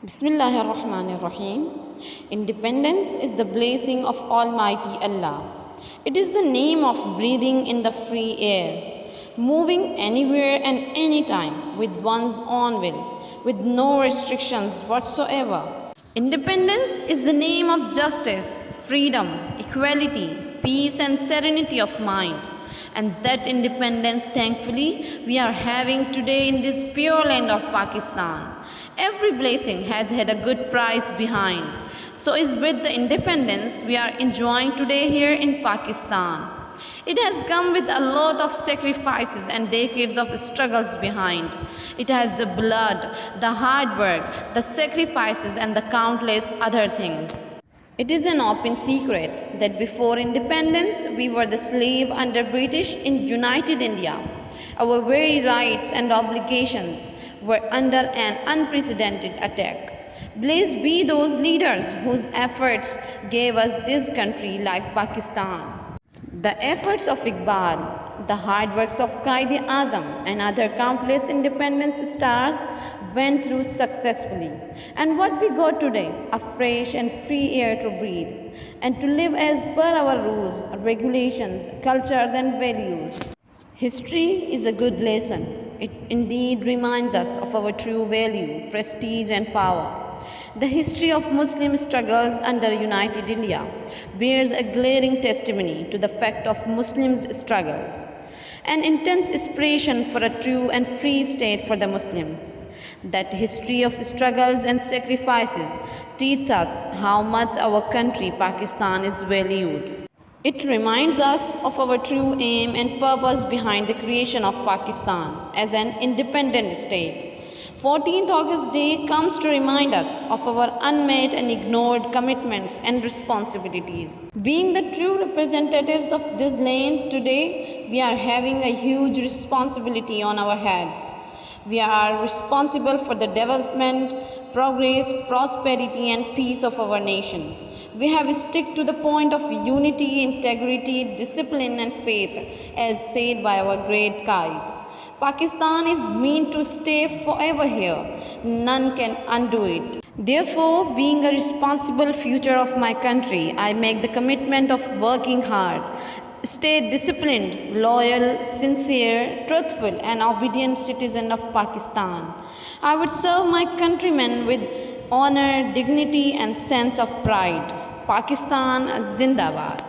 Bismillahirrahmanirrahim. Independence is the blessing of Almighty Allah. It is the name of breathing in the free air, moving anywhere and anytime with one's own will, with no restrictions whatsoever. Independence is the name of justice, freedom, equality, peace, and serenity of mind. And that independence, thankfully, we are having today in this pure land of Pakistan. Every blessing has had a good price behind. So is with the independence we are enjoying today here in Pakistan. It has come with a lot of sacrifices and decades of struggles behind. It has the blood, the hard work, the sacrifices, and the countless other things. It is an open secret that before independence we were the slave under British in United India. Our very rights and obligations were under an unprecedented attack. Blessed be those leaders whose efforts gave us this country like Pakistan. The efforts of Iqbal, the hard works of Qaid-e-Azam and other countless independence stars went through successfully. And what we got today, a fresh and free air to breathe and to live as per our rules, regulations, cultures and values. History is a good lesson. It indeed reminds us of our true value, prestige and power. The history of Muslim struggles under United India bears a glaring testimony to the fact of Muslims' struggles, an intense aspiration for a true and free state for the Muslims. That history of struggles and sacrifices teaches us how much our country, Pakistan, is valued. It reminds us of our true aim and purpose behind the creation of Pakistan as an independent state. 14th August Day comes to remind us of our unmet and ignored commitments and responsibilities. Being the true representatives of this land today, we are having a huge responsibility on our heads. We are responsible for the development, progress, prosperity and peace of our nation. We have stuck to the point of unity, integrity, discipline and faith as said by our great Qaid. Pakistan is meant to stay forever here. None can undo it. Therefore, being a responsible future of my country, I make the commitment of working hard, stay disciplined, loyal, sincere, truthful and obedient citizen of Pakistan. I would serve my countrymen with honor, dignity and sense of pride. Pakistan Zindabad.